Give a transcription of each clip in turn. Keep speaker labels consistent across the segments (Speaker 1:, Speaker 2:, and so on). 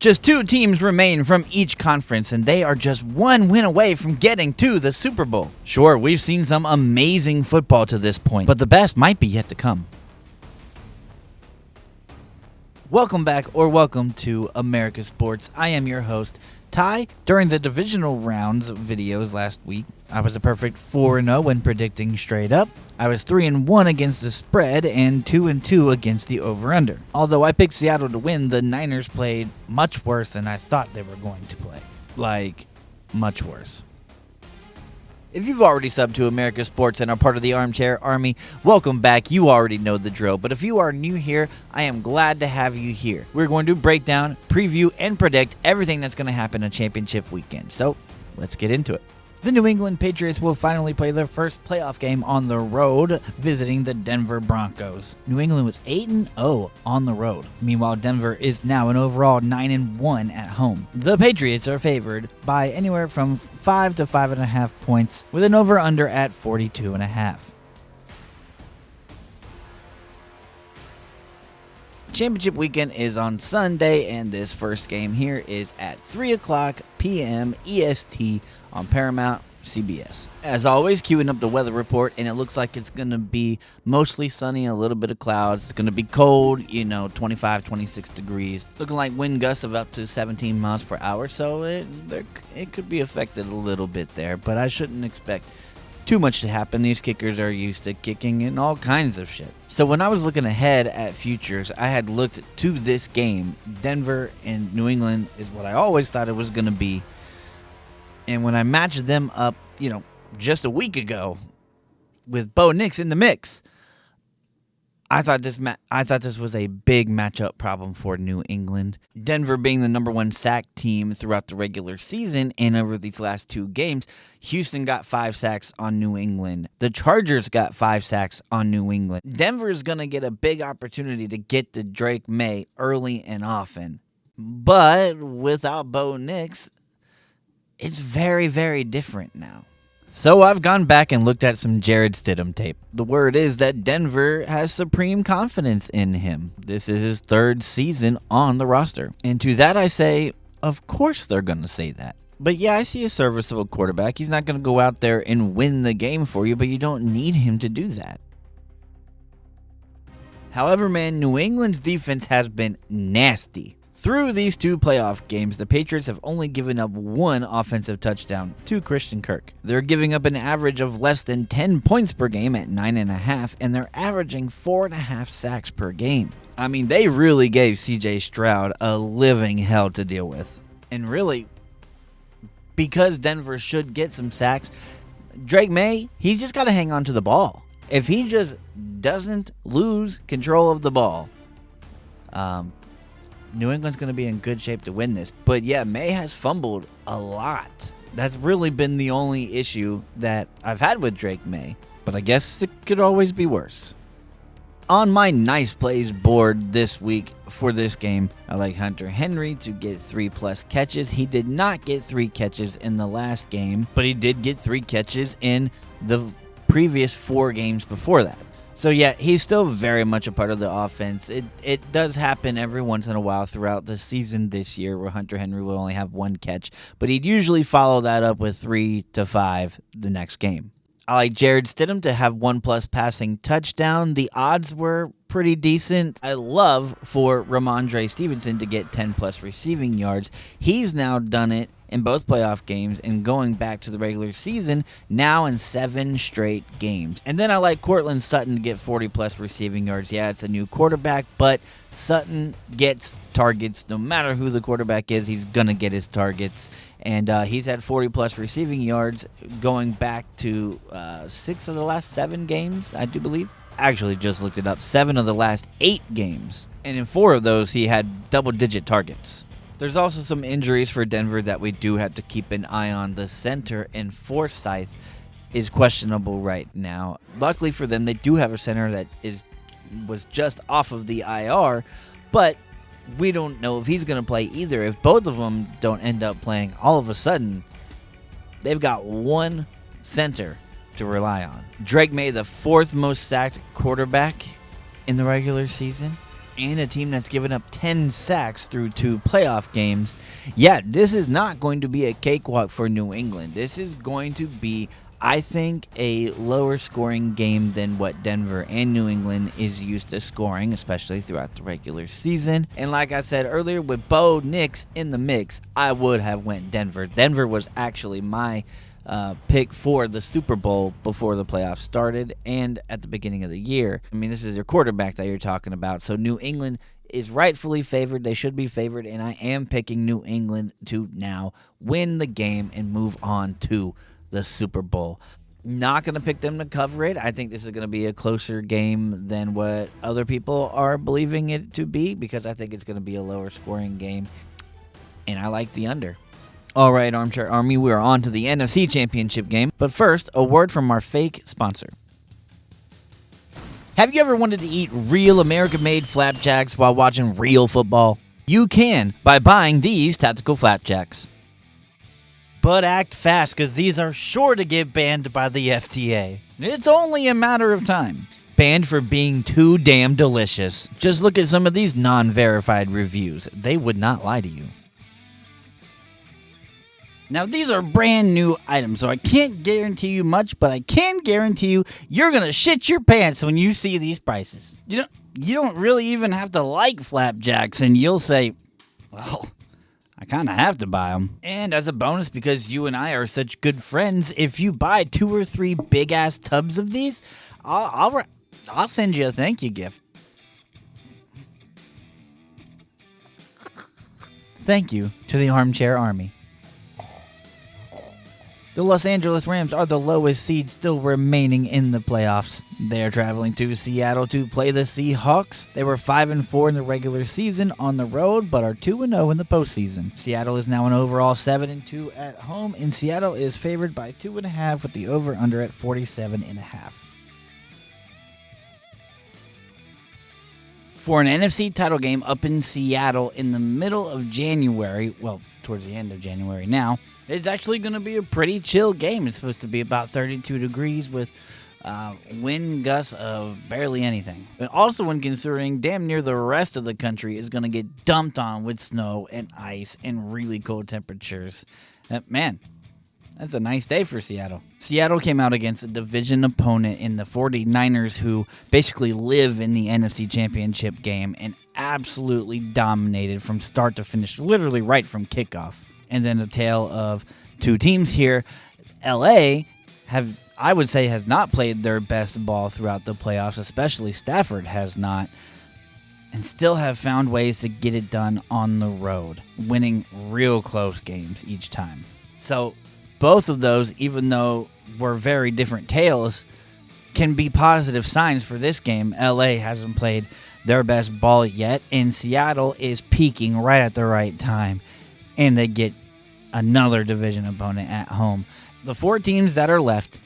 Speaker 1: Just 2 teams remain from each conference, and they are just 1 win away from getting to the Super Bowl. Sure, we've seen some amazing football to this point, but the best might be yet to come. Welcome back, or welcome to America Sports. I am your host, Ty. During the divisional rounds videos last week, I was a perfect 4-0 when predicting straight up. I was 3-1 against the spread and 2-2 against the over-under. Although I picked Seattle to win, the Niners played much worse than I thought they were going to play. Like, much worse. If you've already subbed to America Sports and are part of the Armchair Army, welcome back. You already know the drill. But if you are new here, I am glad to have you here. We're going to break down, preview, and predict everything that's going to happen on championship weekend. So, let's get into it. The New England Patriots will finally play their first playoff game on the road, visiting the Denver Broncos. New England was 8-0 on the road. Meanwhile, Denver is now an overall 9-1 at home. The Patriots are favored by anywhere from 5 to 5.5 points, with an over-under at 42.5. Championship weekend is on Sunday, and this first game here is at 3 o'clock p.m. EST on Paramount CBS. As always, queuing up the weather report, and it looks like it's going to be mostly sunny, a little bit of clouds. It's going to be cold, 25, 26 degrees. Looking like wind gusts of up to 17 miles per hour, so it could be affected a little bit there, but I shouldn't expect too much to happen. These kickers are used to kicking in all kinds of shit. So when I was looking ahead at futures, I had looked to this game. Denver and New England is what I always thought it was going to be. And when I matched them up, just a week ago with Bo Nix in the mix, I thought this was a big matchup problem for New England. Denver being the #1 sack team throughout the regular season, and over these last 2 games, Houston got 5 sacks on New England. The Chargers got 5 sacks on New England. Denver is going to get a big opportunity to get to Drake May early and often. But without Bo Nix, it's very, very different now. So I've gone back and looked at some Jared Stidham tape. The word is that Denver has supreme confidence in him. This is his 3rd season on the roster. And to that I say, of course they're going to say that. But yeah, I see a serviceable quarterback. He's not going to go out there and win the game for you, but you don't need him to do that. However, man, New England's defense has been nasty. Through these 2 playoff games, the Patriots have only given up 1 offensive touchdown to Christian Kirk. They're giving up an average of less than 10 points per game at 9.5, and they're averaging 4.5 sacks per game. I mean, they really gave CJ Stroud a living hell to deal with. And really, because Denver should get some sacks, Drake May, he's just got to hang on to the ball. If he just doesn't lose control of the ball, New England's going to be in good shape to win this. But yeah, May has fumbled a lot. That's really been the only issue that I've had with Drake May. But I guess it could always be worse. On my nice plays board this week for this game, I like Hunter Henry to get 3+ catches. He did not get 3 catches in the last game, but he did get 3 catches in the previous 4 games before that. So yeah, he's still very much a part of the offense. It does happen every once in a while throughout the season this year where Hunter Henry will only have 1 catch, but he'd usually follow that up with 3 to 5 the next game. I like Jared Stidham to have 1+ passing touchdown. The odds were pretty decent. I love for Ramondre Stevenson to get 10+ receiving yards. He's now done it in both playoff games and going back to the regular season, now in 7 straight games. And then I like Courtland Sutton to get 40+ receiving yards. Yeah, it's a new quarterback, but Sutton gets targets. No matter who the quarterback is, he's going to get his targets. And he's had 40+ receiving yards going back to 6 of the last 7 games, I do believe. Actually, just looked it up. 7 of the last 8 games. And in 4 of those, he had double-digit targets. There's also some injuries for Denver that we do have to keep an eye on. The center in Forsyth is questionable right now. Luckily for them, they do have a center that was just off of the IR, but we don't know if he's going to play either. If both of them don't end up playing, all of a sudden, they've got 1 center to rely on. Drake May, the 4th most sacked quarterback in the regular season. and a team that's given up 10 sacks through 2 playoff games, yeah, this is not going to be a cakewalk for New England. This is going to be, I think, a lower scoring game than what Denver and New England is used to scoring, especially throughout the regular season. And like I said earlier, with Bo Nix in the mix, I would have went Denver. Denver was actually my pick for the Super Bowl before the playoffs started and at the beginning of the year. I mean, this is your quarterback that you're talking about. So New England is rightfully favored. They should be favored, and I am picking New England to now win the game and move on to the Super Bowl. Not going to pick them to cover it. I think this is going to be a closer game than what other people are believing it to be, because I think it's going to be a lower scoring game, and I like the under. All right, Armchair Army, we are on to the NFC Championship game. But first, a word from our fake sponsor. Have you ever wanted to eat real American-made flapjacks while watching real football? You can by buying these tactical flapjacks. But act fast, because these are sure to get banned by the FTA. It's only a matter of time. Banned for being too damn delicious. Just look at some of these non-verified reviews. They would not lie to you. Now, these are brand new items, so I can't guarantee you much, but I can guarantee you you're going to shit your pants when you see these prices. You don't really even have to like flapjacks, and you'll say, well, I kind of have to buy them. And as a bonus, because you and I are such good friends, if you buy 2 or 3 big-ass tubs of these, I'll send you a thank you gift. Thank you to the Armchair Army. The Los Angeles Rams are the lowest seed still remaining in the playoffs. They are traveling to Seattle to play the Seahawks. They were 5-4 in the regular season on the road, but are 2-0 in the postseason. Seattle is now an overall 7-2 at home, and Seattle is favored by 2.5 with the over-under at 47.5. For an NFC title game up in Seattle in the middle of January, well, towards the end of January now, it's actually going to be a pretty chill game. It's supposed to be about 32 degrees with wind gusts of barely anything. But also when considering damn near the rest of the country is going to get dumped on with snow and ice and really cold temperatures. Man, that's a nice day for Seattle. Seattle came out against a division opponent in the 49ers, who basically live in the NFC Championship game, and absolutely dominated from start to finish, literally right from kickoff. And then a tale of 2 teams here. LA I would say, has not played their best ball throughout the playoffs, especially Stafford has not, and still have found ways to get it done on the road, winning real close games each time. So both of those, even though were very different tales, can be positive signs for this game. LA hasn't played their best ball yet, and Seattle is peaking right at the right time, and they get another division opponent at home. The 4 teams that are left,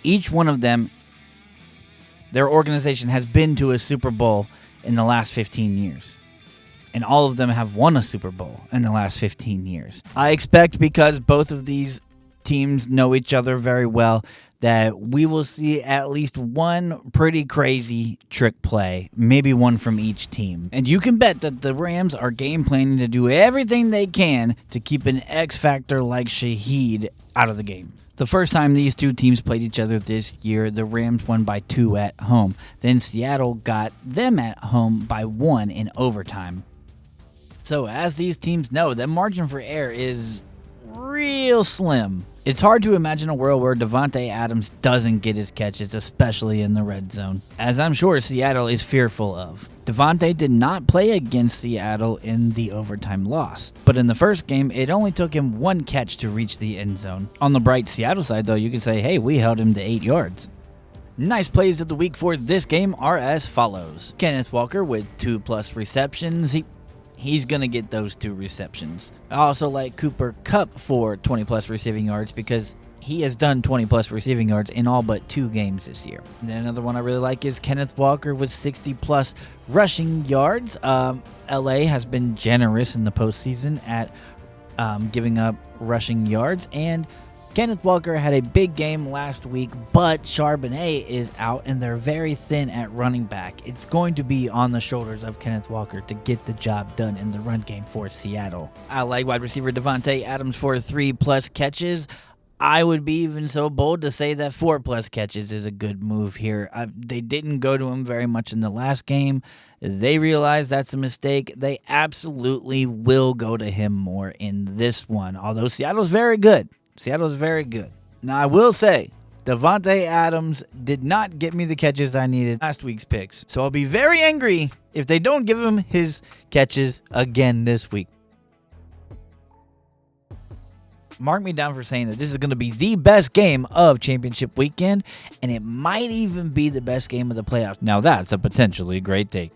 Speaker 1: each one of them, their organization has been to a Super Bowl in the last 15 years. And all of them have won a Super Bowl in the last 15 years. I expect, because both of these teams know each other very well, that we will see at least one pretty crazy trick play, maybe one from each team. And you can bet that the Rams are game planning to do everything they can to keep an X factor like Shaheed out of the game. The first time these 2 teams played each other this year, the Rams won by 2 at home. Then Seattle got them at home by 1 in overtime. So as these teams know, the margin for error is real slim. It's hard to imagine a world where Davante Adams doesn't get his catches, especially in the red zone, as I'm sure Seattle is fearful of. Davante did not play against Seattle in the overtime loss, but in the first game, it only took him 1 catch to reach the end zone. On the bright Seattle side, though, you can say, hey, we held him to 8 yards. Nice plays of the week for this game are as follows. Kenneth Walker with 2+ receptions. He's going to get those 2 receptions. I also like Cooper Kupp for 20+ receiving yards, because he has done 20+ receiving yards in all but 2 games this year. And then another one I really like is Kenneth Walker with 60+ rushing yards. LA has been generous in the postseason at giving up rushing yards, and Kenneth Walker had a big game last week, but Charbonnet is out and they're very thin at running back. It's going to be on the shoulders of Kenneth Walker to get the job done in the run game for Seattle. I like wide receiver Devontae Adams for 3+ catches. I would be even so bold to say that 4+ catches is a good move here. They didn't go to him very much in the last game. They realize that's a mistake. They absolutely will go to him more in this one, although Seattle's very good. Seattle's very good. Now, I will say, Devontae Adams did not get me the catches I needed last week's picks. So I'll be very angry if they don't give him his catches again this week. Mark me down for saying that this is going to be the best game of championship weekend, and it might even be the best game of the playoffs. Now, that's a potentially great take.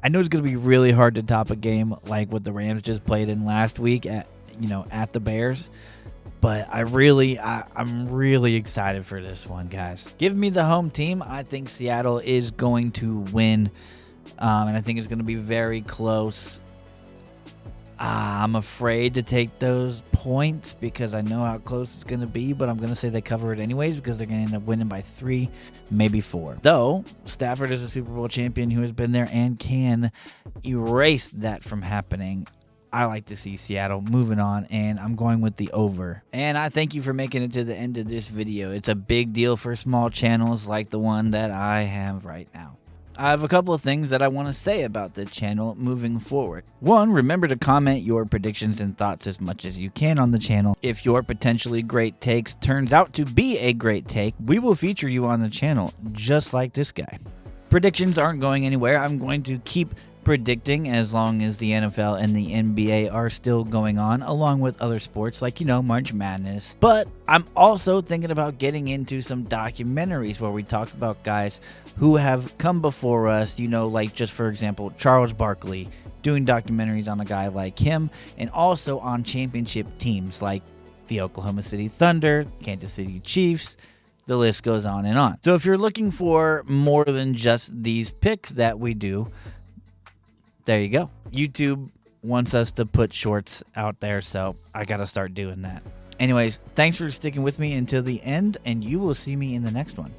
Speaker 1: I know it's going to be really hard to top a game like what the Rams just played in last week at the Bears. But I'm really excited for this one, guys. Give me the home team. I think Seattle is going to win, and I think it's going to be very close. I'm afraid to take those points because I know how close it's going to be, but I'm going to say they cover it anyways because they're going to end up winning by 3, maybe 4. Though, Stafford is a Super Bowl champion who has been there and can erase that from happening. I like to see Seattle moving on, and I'm going with the over. And I thank you for making it to the end of this video. It's a big deal for small channels like the one that I have right now. I have a couple of things that I want to say about the channel moving forward. One, remember to comment your predictions and thoughts as much as you can on the channel. If your potentially great takes turns out to be a great take, we will feature you on the channel just like this guy. Predictions aren't going anywhere. I'm going to keep predicting as long as the NFL and the NBA are still going on, along with other sports like, March Madness. But I'm also thinking about getting into some documentaries where we talk about guys who have come before us, like just for example, Charles Barkley, doing documentaries on a guy like him, and also on championship teams like the Oklahoma City Thunder, Kansas City Chiefs. The list goes on and on. So if you're looking for more than just these picks that we do, there you go. YouTube wants us to put shorts out there, so I got to start doing that. Anyways, thanks for sticking with me until the end, and you will see me in the next one.